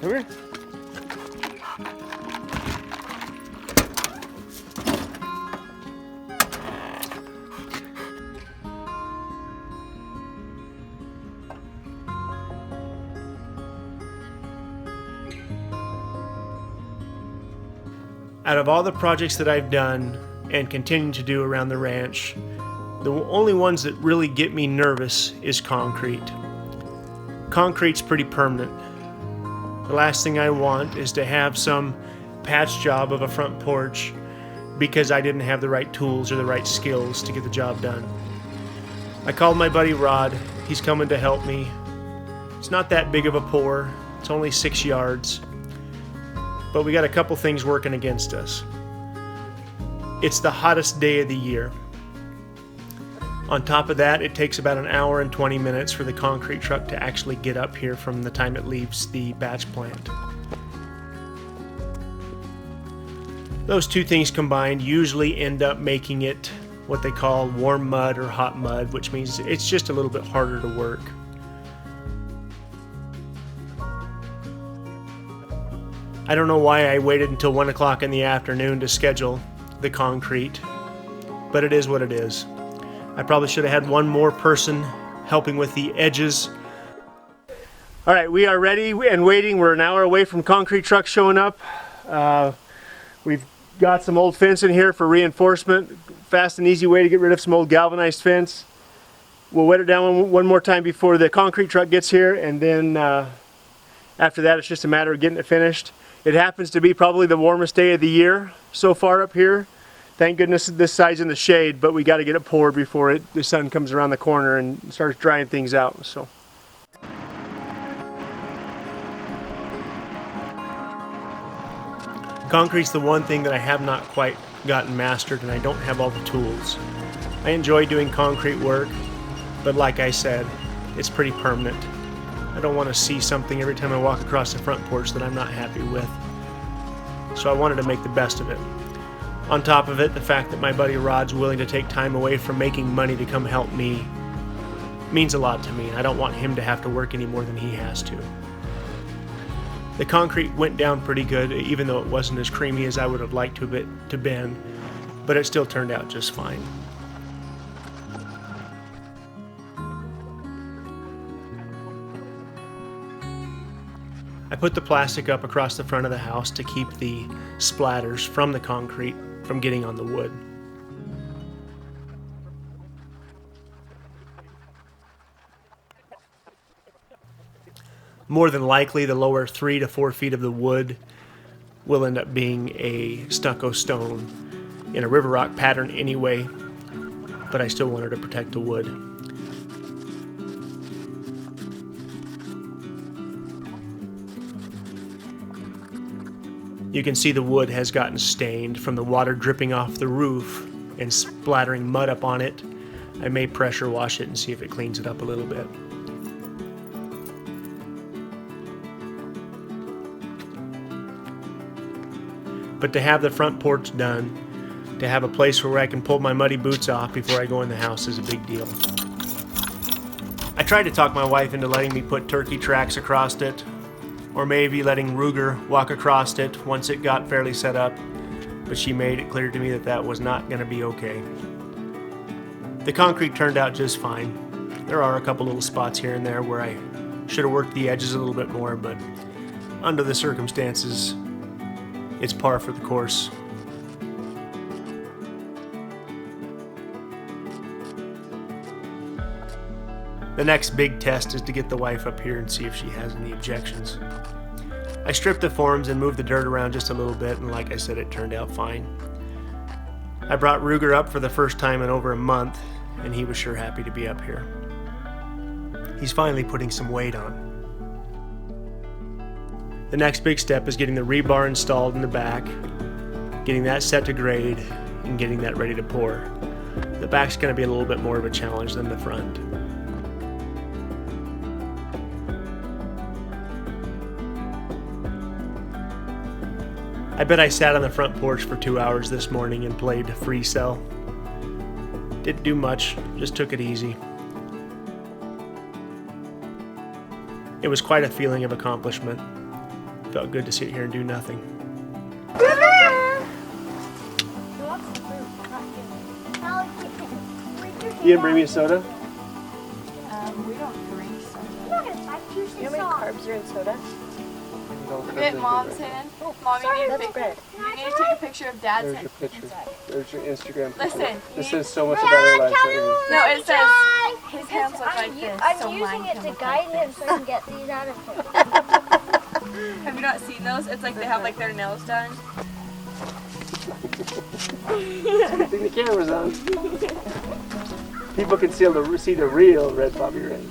Come here. Out of all the projects that I've done and continue to do around the ranch, the only ones that really get me nervous is concrete. Concrete's pretty permanent. The last thing I want is to have some patch job of a front porch because I didn't have the right tools or the right skills to get the job done. I called my buddy Rod. He's coming to help me. It's not that big of a pour. It's only 6 yards. But we got a couple things working against us. It's the hottest day of the year. On top of that, it takes about an hour and 20 minutes for the concrete truck to actually get up here from the time it leaves the batch plant. Those two things combined usually end up making it what they call warm mud or hot mud, which means it's just a little bit harder to work. I don't know why I waited until 1 o'clock in the afternoon to schedule the concrete, but it is what it is. I probably should have had one more person helping with the edges. All right, we are ready and waiting. We're an hour away from concrete truck showing up. We've got some old fence in here for reinforcement. Fast and easy way to get rid of some old galvanized fence. We'll wet it down one more time before the concrete truck gets here, and then after that it's just a matter of getting it finished. It happens to be probably the warmest day of the year so far up here. Thank goodness this side's in the shade, but we got to get it poured before the sun comes around the corner and starts drying things out. So. Concrete's the one thing that I have not quite gotten mastered, and I don't have all the tools. I enjoy doing concrete work, but like I said, it's pretty permanent. I don't want to see something every time I walk across the front porch that I'm not happy with. So I wanted to make the best of it. On top of it, the fact that my buddy Rod's willing to take time away from making money to come help me means a lot to me. I don't want him to have to work any more than he has to. The concrete went down pretty good, even though it wasn't as creamy as I would have liked to been, but it still turned out just fine. I put the plastic up across the front of the house to keep the splatters from the concrete from getting on the wood. More than likely, the lower 3 to 4 feet of the wood will end up being a stucco stone in a river rock pattern anyway, but I still wanted to protect the wood. You can see the wood has gotten stained from the water dripping off the roof and splattering mud up on it. I may pressure wash it and see if it cleans it up a little bit. But to have the front porch done, to have a place where I can pull my muddy boots off before I go in the house is a big deal. I tried to talk my wife into letting me put turkey tracks across it, or maybe letting Ruger walk across it once it got fairly set up, but she made it clear to me that that was not going to be okay. The concrete turned out just fine. There are a couple little spots here and there where I should have worked the edges a little bit more, but under the circumstances, it's par for the course. The next big test is to get the wife up here and see if she has any objections. I stripped the forms and moved the dirt around just a little bit, and like I said, it turned out fine. I brought Ruger up for the first time in over a month, and he was sure happy to be up here. He's finally putting some weight on. The next big step is getting the rebar installed in the back, getting that set to grade, and getting that ready to pour. The back's going to be a little bit more of a challenge than the front. I bet I sat on the front porch for 2 hours this morning and played free cell. Didn't do much, just took it easy. It was quite a feeling of accomplishment. Felt good to sit here and do nothing. You didn't bring me a soda? We don't drink soda. You know how many carbs are in soda? Look at Mom's hand. Mom, you need to take a picture of Dad's There's hand. your picture. There's your Instagram picture. Listen. This says so much about our life. No, it says his hands look like this. I'm so using mine it can to look guide like him so I can get these out of him. this. Have you not seen those? It's like they have like their nails done. Good thing the camera's on. People can see the real Red Poppy Ranch.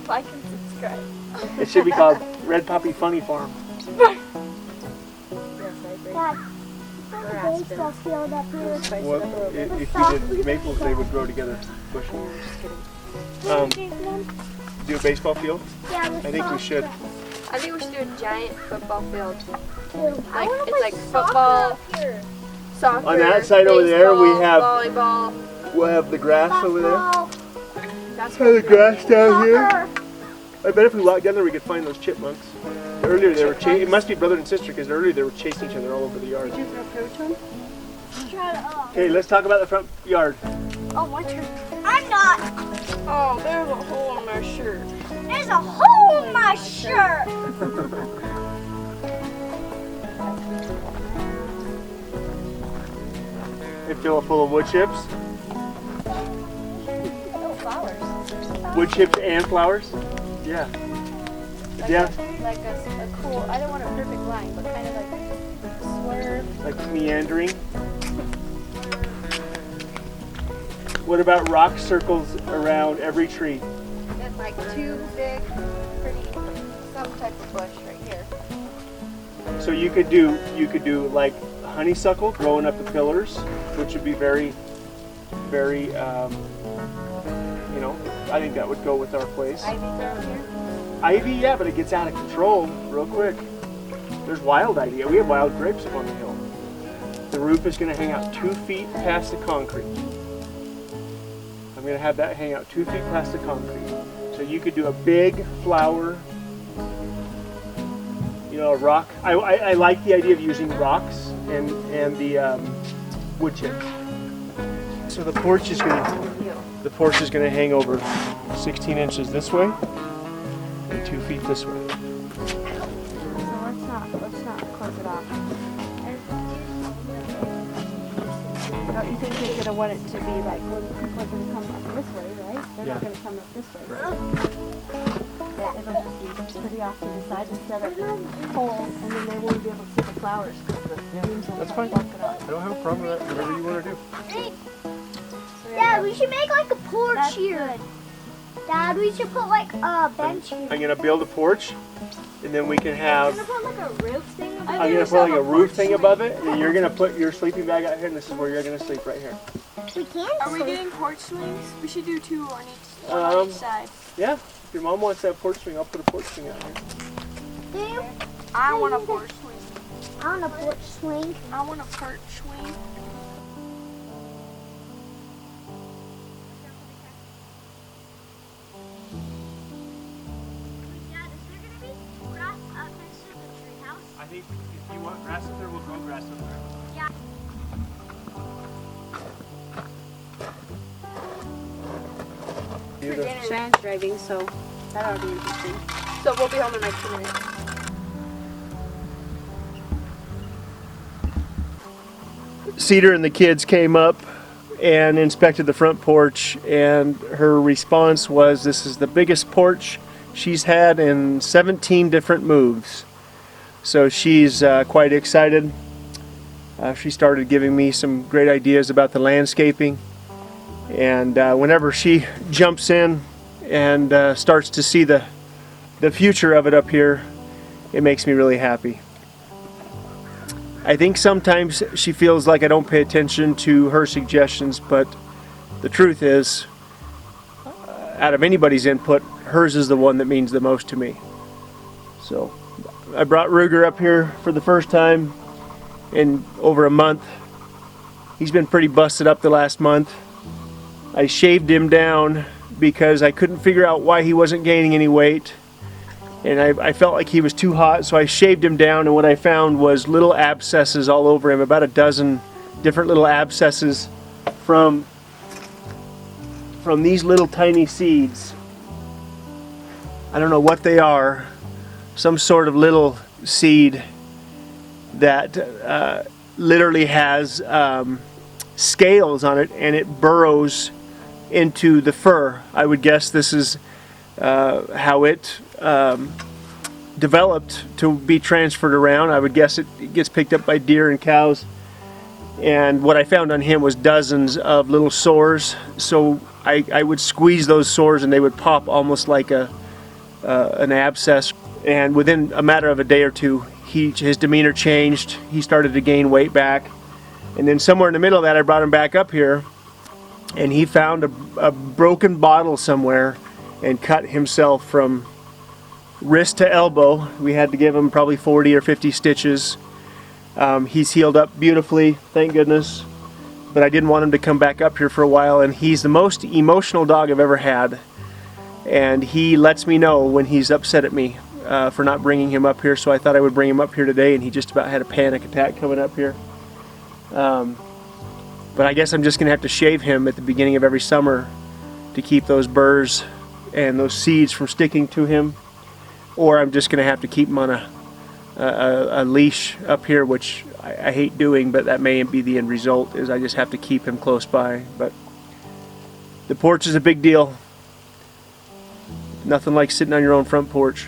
Like and subscribe. It should be called Red Poppy Funny Farm. Dad, baseball field up here. Well, if you did maples, they would grow together. Bush. Do a baseball field? Yeah, I think we should. I think we should do a giant football field. Like, it's like football, soccer. On that side over there, we baseball, have volleyball. we'll have the grass over there. That's The grass down here. I bet if we walked down there, we could find those chipmunks. Earlier they were chasing. It must be brother and sister because earlier they were chasing each other all over the yard. Did you throw food to him? Okay, let's talk about the front yard. Oh, my turn. I'm not. Oh, there's a hole in my shirt. There's a hole in my shirt. It's filled full of wood chips. Oh, flowers. Wood chips and flowers. Yeah. Yeah. Like a cool, I don't want a perfect line, but kind of like swerve. Like meandering. What about rock circles around every tree? And like two big, pretty, some type of bush right here. So you could do like honeysuckle growing up the pillars, which would be very, very, you know, I think that would go with our place. Ivy down here. Ivy, yeah, but it gets out of control real quick. There's wild ivy. We have wild grapes up on the hill. The roof is going to hang out 2 feet past the concrete. I'm going to have that hang out 2 feet past the concrete. So you could do a big flower, you know, a rock. I like the idea of using rocks and the wood chips. So the porch is going to hang over 16 inches this way and 2 feet this way. So let's not close it off. Don't you think they're gonna want it to be like when people are gonna come up this way, right? They're not gonna come up this way. Right. Yeah, it'll just be pretty off to the side instead of holes, and then they won't be able to see the flowers because the beams will That's fine. block it off. I don't have a problem with that. Whatever you want to do. Dad, we should make like a porch here. Dad, we should put like a bench here. I'm going to build a porch, and then we can have. I'm gonna put like a roof thing above I'm going to put like a roof thing above it, and you're going to put your sleeping bag out here, and this is where you're going to sleep right here. We can. Are we getting porch swings? We should do two on each side. Yeah, if your mom wants that porch swing, I'll put a porch swing out here. Do you? I want a porch swing. I want a porch swing. I want a porch swing. Dad, is there gonna be grass up next to the treehouse? I think if you want grass up there, we'll grow grass up there. Yeah. Sharon's driving, so that ought to be interesting. So we'll be home in like 2 minutes. Cedar and the kids came up and inspected the front porch, and her response was, this is the biggest porch she's had in 17 different moves. So she's quite excited. She started giving me some great ideas about the landscaping, and whenever she jumps in and starts to see the future of it up here, it makes me really happy. I think sometimes she feels like I don't pay attention to her suggestions, but the truth is, out of anybody's input, hers is the one that means the most to me. So I brought Ruger up here for the first time in over a month. He's been pretty busted up the last month. I shaved him down because I couldn't figure out why he wasn't gaining any weight. and I felt like he was too hot, so I shaved him down, and what I found was little abscesses all over him, about a dozen different little abscesses from these little tiny seeds. I don't know what they are, some sort of little seed that literally has scales on it, and it burrows into the fur. I would guess this is how it developed to be transferred around. I would guess it gets picked up by deer and cows. And what I found on him was dozens of little sores. So I would squeeze those sores and they would pop almost like an abscess. And within a matter of a day or two, his demeanor changed. He started to gain weight back. And then somewhere in the middle of that, I brought him back up here, and he found a broken bottle somewhere and cut himself from wrist to elbow. We had to give him probably 40 or 50 stitches. He's healed up beautifully, thank goodness. But I didn't want him to come back up here for a while, and he's the most emotional dog I've ever had. And he lets me know when he's upset at me for not bringing him up here, so I thought I would bring him up here today, and he just about had a panic attack coming up here. But I guess I'm just going to have to shave him at the beginning of every summer to keep those burrs and those seeds from sticking to him, or I'm just going to have to keep him on a leash up here, which I hate doing, but that may be the end result, is I just have to keep him close by. But the porch is a big deal. Nothing like sitting on your own front porch.